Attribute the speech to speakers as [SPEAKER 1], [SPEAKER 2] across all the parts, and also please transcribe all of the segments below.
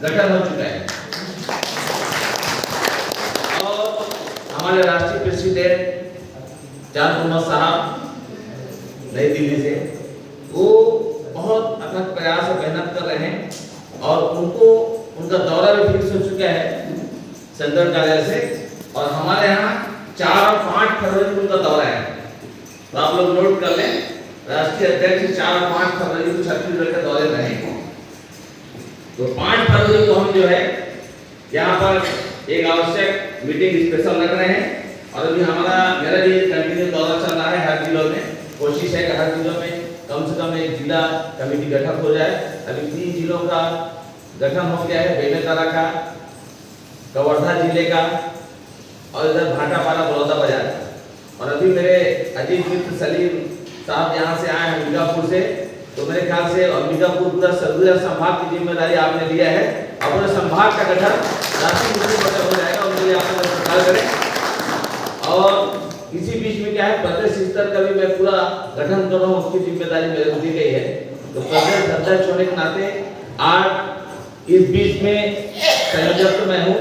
[SPEAKER 1] गठन हो चुका है और हमारे राष्ट्रीय प्रेसिडेंट जान मोहम्मद साहब नई दिल्ली से वो बहुत अथक प्रयास और मेहनत कर रहे हैं और उनका दौरा भी फिक्स हो चुका है सेंट्रल कार्यालय से और हमारे यहाँ 4 और 5 फरवरी को उनका दौरा है। तो आप लोग नोट कर लें, राष्ट्रीय अध्यक्ष 4 और 5 फरवरी को छत्तीसगढ़ के दौरे में रहेंगे। तो 5 फरवरी को हम जो है यहाँ पर एक आवश्यक मीटिंग स्पेशल रख रहे हैं और अभी मेरा भी कंटिन्यू दौरा चल रहा है हर जिलों में। कोशिश है कि हर जिलों में कम से कम एक जिला कमेटी गठन हो जाए। अभी 3 जिलों का गठन हो गया है, बेमेतरा का, कवर्धा जिले का और इधर भाटापारा बड़ौदा बाजार। और अभी मेरे अजीत मित्र सलीम साहब यहाँ से आए हैं अंबिकापुर से, तो मेरे ख्याल से अंबिकापुर पूरा सरगुजा संभाग की जिम्मेदारी आपने लिया है। अब पूरे संभाग का गठन राष्ट्रीय मुख्य हो जाएगा, उनके लिए आप सरकार करें। और इसी बीच में क्या है, प्रदेश स्तर का भी मैं पूरा गठन कर रहा हूँ, उसकी जिम्मेदारी मेरे को दी गई है। तो प्रदेश अध्यक्ष होने के नाते आज इस बीच में संयोजक तो मैं हूँ,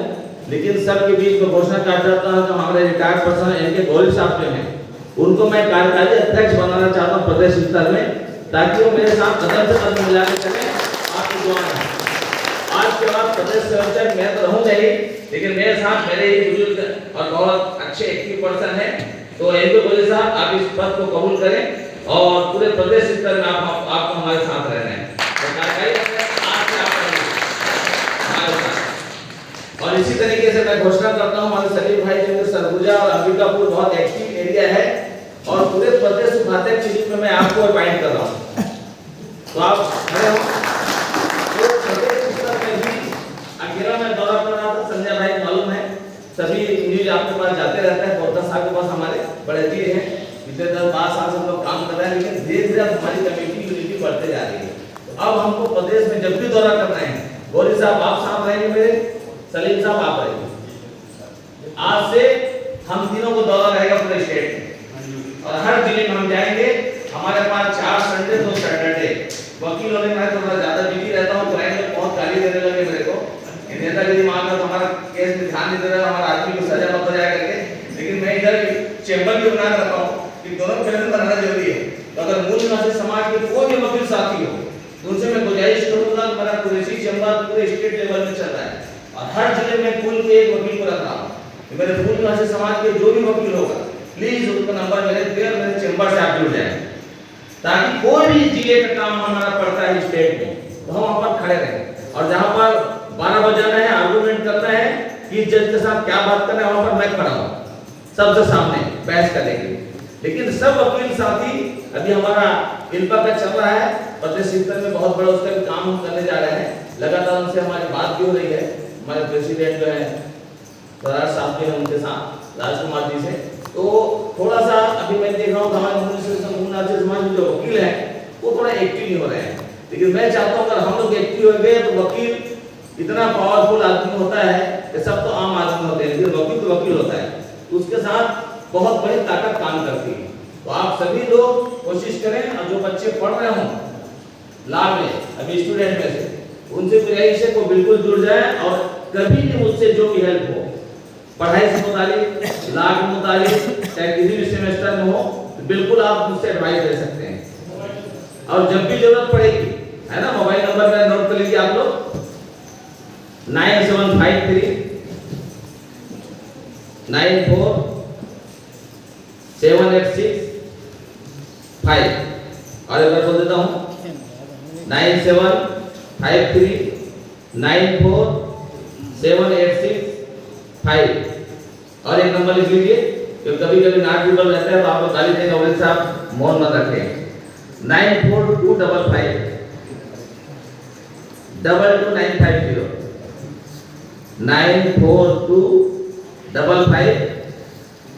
[SPEAKER 1] लेकिन सबके बीच में घोषणा कर देता हूँ कि हमारे रिटायर्ड पर्सन इनके गोयल साहब जो हैं उनको मैं कार्यकारी अध्यक्ष बनाना चाहता हूँ प्रदेश स्तर में, ताकि वो मेरे साथ कदम से कदम मिला के चले। आपकी दुआ है। आज के बाद प्रदेश संयोजक मैं तो रहूंगा ही, लेकिन मेरे साथ मेरे ही बुजुर्ग और बहुत अच्छे एक्टिव पर्सन है। तो एमपी गोयल साहब आप इस पद को कबूल करें और पूरे प्रदेश स्तर में आपको हमारे साथ रहना है। और इसी तरीके से मैं घोषणा करता हूँ, हमारे सलीम भाई जो सरगुजा और अंबिकापुर बहुत एक्टिव एरिया है और पूरे प्रदेश उपाध्यक्ष के रूप में मैं आपको अपॉइंट कर रहा हूँ। तो आप खड़े हो। तो प्रदेश स्तर में भी अकेला मैं दौरा कर रहा था, संजय भाई मालूम है, सभी न्यूज आपके पास जाते रहता है। बहुत साल के पास हमारे बड़े जी हैं, पिछले 10-12 साल से हम लोग काम कर रहे हैं, लेकिन धीरे धीरे हमारी कमेटी यूनिटी बढ़ते जा रही है। तो अब हमको प्रदेश में जब भी दौरा करना है, गोली साहब आप साथ रहेंगे, मेरे सलीम साहब आप रहेंगे। आज से हम तीनों को दौरा रहेगा पूरे स्टेट में और हर जिले में हम जाएंगे। हमारे पास 4 संडे 2 सैटरडे। वकील होने में थोड़ा ज्यादा बिजी रहता हूँ, क्लाइंट लोग बहुत गाली देने लगे मेरे को, नेतागिरी मांग हमारा केस में ध्यान नहीं दे रहा, हमारा आदमी को सजा मत हो जाए करके। लेकिन मैं इधर चैम्बर भी बना रखा हूँ कि दोनों बैलेंस बनाना जरूरी है। तो अगर मूल निवासी समाज के कोई भी वकील साथी हो तो उनसे मैं गुजारिश करूंगा, मेरा कुरेशी चैम्बर पूरे स्टेट लेवल में चल रहा है और हर जिले में कुल के एक वकील को रख रहा हूँ। मेरे मूल निवासी समाज के जो भी वकील होगा प्लीज उनका नंबर मेरे चैम्बर से आप जुड़ जाए, ताकि कोई भी जिले का काम हमारा पड़ता है स्टेट में तो हम वहां पर खड़े रहें। और जहां पर 12 बजाना है, आर्गुमेंट करना है कि जज के साथ क्या बात करना है, वहां पर मैं खड़ा हूं सबसे सामने बहस करेंगे। लेकिन सब वकील साथी अभी हमारा इनका का चल रहा है, प्रदेश स्तर में बहुत बड़ा उसका भी काम हम करने जा रहे हैं। लगातार उनसे हमारी बात भी हो रही है, हमारे प्रेसिडेंट जो है फरार साहब के हैं, उनके साथ राजकुमार जी से। तो थोड़ा सा अभी मैं देख रहा हूँ हमारे मुन्नासिर समाज में जो वकील हैं वो थोड़ा एक्टिव नहीं हो रहे हैं, लेकिन मैं चाहता हूँ अगर हम लोग एक्टिव हो गए तो वकील इतना पावरफुल आदमी होता है कि सब तो आम आदमी होते हैं, लेकिन वकील तो वकील होता है, तो उसके साथ बहुत बड़ी ताकत काम करती है। तो आप सभी लोग कोशिश करें और जो बच्चे पढ़ रहे हों लॉ में, अभी स्टूडेंट में से, उनसे गुजारिश है को बिल्कुल जुड़ जाए और कभी भी मुझसे जो भी हेल्प हो पढ़ाई से मुतालिक, लॉ के मुतालिक, चाहे किसी भी सेमेस्टर में हो, तो बिल्कुल आप मुझसे एडवाइस ले सकते हैं। और जब भी जरूरत पड़ेगी, है ना, मोबाइल नंबर मेरा नोट कर लीजिए आप लोग, 9753 94 786 5। और एक बार बोल देता हूँ 9753 94 786 5। और एक नंबर लिख लीजिए, क्योंकि कभी कभी नाट ट्रिबल रहता है तो आप लोग गाली देंगे, वैसे आप मौन मत रखें। 9425 22950 9425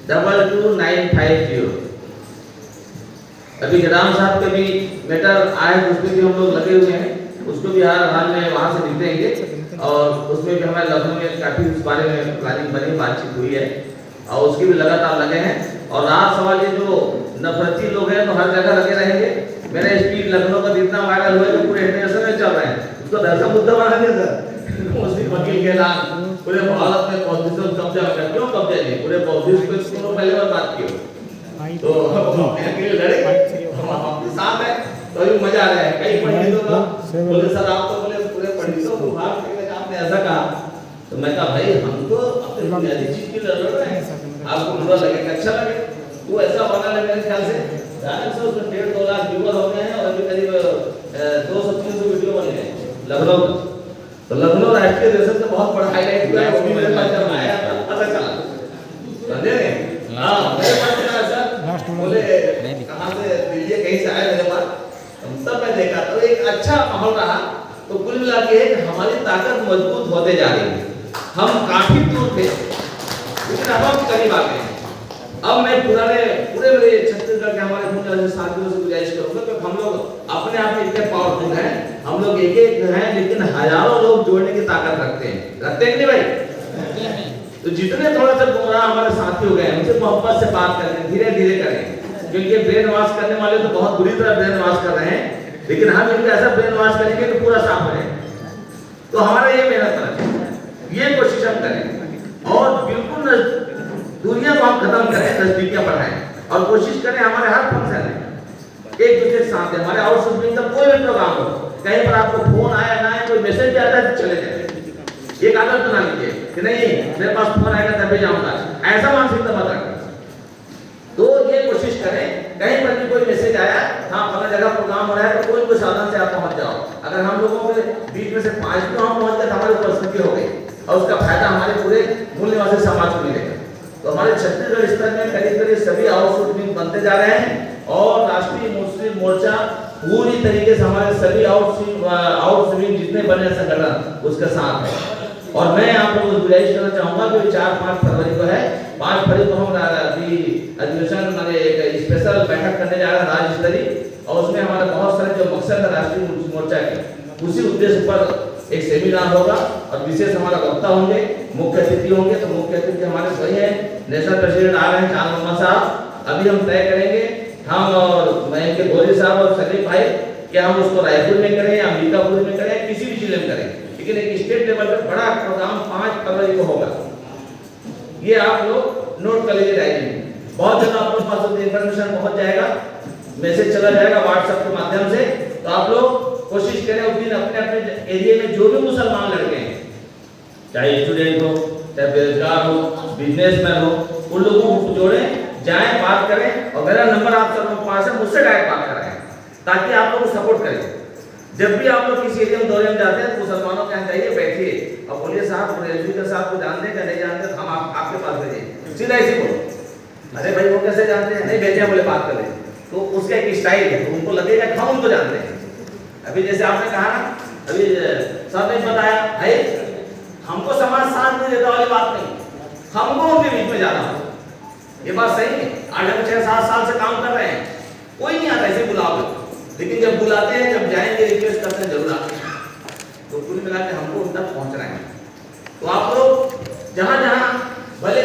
[SPEAKER 1] 22950। अभी जयराम साहब के भी मैटर आए, उसमें भी हम लोग लगे हुए हैं, उसको भी हर हाल में वहाँ से निकलेंगे और उसमें भी हमारे लखनऊ में काफी उस बारे में प्लानिंग बनी, बातचीत हुई है और उसकी भी लगातार लगे हैं। और रात सवाल ये जो नफरती लोग हैं तो हर जगह लगे रहेंगे। मेरा स्पीच लखनऊ का जितना वायरल हुआ है पूरे इंटरनेशनल में चल रहे हैं, उसको दर्शक मुद्दा बना दिया सर। वकील के ऐलान पूरे भारत में पॉलिटिशियन कब्जा हो गया। क्यों कब्जा नहीं? पूरे पॉलिटिशियन को इसको पहले बार बात की हो तो अपने के लिए लड़े, हम आपके साथ हैं, तो अभी मजा आ रहा है। कई पंडितों का बोले सर आप तो बोले पूरे पंडितों को भाग के आपने ऐसा कहा, तो मैं कहा भाई हम तो अपनी बुनियादी चीज के लिए लड़ रहे हैं, आपको बुरा लगे अच्छा लगे, वो ऐसा बना ले मेरे ख्याल से 1.5-2 लाख व्यूअर हो गए हैं और अभी करीब 200-300 वीडियो बन गए लखनऊ। तो लखनऊ राष्ट्रीय दर्शन से बहुत बड़ा हाईलाइट हुआ है, वो भी मेरे पास जब आया पता चला, समझे? हाँ मेरे पास चला सर, बोले कहाँ से दिल्ली कहीं से आए मेरे पास, तब मैं देखा तो एक अच्छा माहौल रहा। तो कुल मिला के हमारी ताकत मजबूत होते जा रही है। हम काफी दूर थे लेकिन अब हम करीब आ गए हैं। अब मैं पूरे मेरे छत्तीसगढ़ के हमारे मुझे साथियों से गुजारिश करूंगा कि हम लोग अपने आप में इतने पावरफुल हैं, हम लोग एक हैं लेकिन हजारों लोग जोड़ने की ताकत रखते हैं कि नहीं भाई? तो जितने थोड़ा सा गुमराह हमारे साथी हो गए उनसे मोहब्बत से बात करें, धीरे धीरे करें, क्योंकि ये ब्रेन वॉश करने वाले तो बहुत बुरी तरह ब्रेन वॉश कर रहे हैं, लेकिन हम इनको ऐसा ब्रेन वॉश करेंगे कि पूरा साफ हो जाए। तो हमारा ये मेहनत करें, ये कोशिश हम करें और बिल्कुल दुनिया को हम खत्म करें, नजदीकियां बढ़ाएं और कोशिश करें हमारे हर फंक्शन में एक दूसरे के साथ हमारे आउटसोर्सिंग का कोई भी प्रोग्राम हो, कहीं पर आपको फोन आया ना आए, कोई मैसेज भी आता है तो चले जाए। एक आदत बना लीजिए कि नहीं मेरे पास फोन आएगा तभी जाऊंगा, ऐसा मानसिकता मत रखें। तो ये कोशिश करें कहीं पर भी कोई मैसेज आया, हाँ फला जगह प्रोग्राम हो रहा है तो कोई साधन से आप पहुंच जाओ। अगर हम लोगों के बीच में से 5 भी हम पहुंच गए हमारी उपस्थिति हो गई और उसका फायदा हमारे पूरे मूल निवासी समाज को मिलेगा। तो हमारे छत्तीसगढ़ स्तर में करीब स्तर सभी आउटसोर्सिंग बनते जा रहे हैं और राष्ट्रीय मुस्लिम मोर्चा पूरी तरीके से हमारे सभी आउटसोर्सिंग जितने बने संगठन उसके साथ है। और मैं आप लोगों को गुजारिश करना चाहूंगा कि 4-5 फरवरी को है, 5 फरवरी को हम अधिवेशन माने एक स्पेशल बैठक करने जा रहे हैं राज्य स्तरीय, और उसमें हमारा बहुत सारे जो मकसद है राष्ट्रीय मोर्चा के उसी उद्देश्य पर एक सेमिनार होगा और विशेष हमारा वक्ता होंगे, मुख्य अतिथि होंगे। तो मुख्य अतिथि हमारे वही हैं, नेशनल प्रेसिडेंट आ रहे हैं चांद मोहम्मद साहब। अभी हम तय करेंगे हम और मैं इनके गोली साहब और शरीफ भाई कि हम उसको रायपुर में करें या अंबिकापुर में करें, किसी भी जिले में करें, लेकिन एक स्टेट लेवल पर बड़ा प्रोग्राम 5 फरवरी को होगा। ये आप लोग नोट कर लीजिए डायरी में, बहुत जल्द आप लोग पास इन्फॉर्मेशन पहुंच जाएगा, मैसेज चला जाएगा व्हाट्सएप के माध्यम से। तो आप लोग कोशिश करें उस दिन अपने अपने एरिया में जो भी मुसलमान लड़के हैं, चाहे स्टूडेंट हो चाहे बेरोजगार हो बिजनेसमैन हो, उन लोगों को जोड़ें, जाएं, बात करें और मेरा नंबर आप सब लोग पास है, मुझसे डायरेक्ट बात कराएं ताकि आप लोग सपोर्ट करें। जब भी आप लोग किसी एरिया में दौरे में जाते हैं तो मुसलमानों के यहाँ जाइए, बैठिए और बोलिए साहब रेलवे साहब को जानते हैं नहीं जानते, हम आपके पास भेजें, सीधा ऐसे बोलो, अरे भाई वो कैसे जानते हैं, नहीं भेजे बोले बात करें। तो उसका एक स्टाइल है, तो उनको लगेगा कि हम उनको जानते हैं। अभी जैसे आपने कहा ना, अभी सर ने बताया भाई हमको समाज साथ नहीं देता वाली बात नहीं, हमको उनके बीच में जाना हो, ये बात सही है। आज हम 6-7 साल से काम कर रहे हैं, कोई नहीं आता ऐसे बुलाओ, लेकिन जब बुलाते हैं, जब जाएंगे रिक्वेस्ट करते हैं जरूर आते हैं। तो कुल मिला के हमको उन तक पहुंचना है। तो आप लोग जहां जहां भले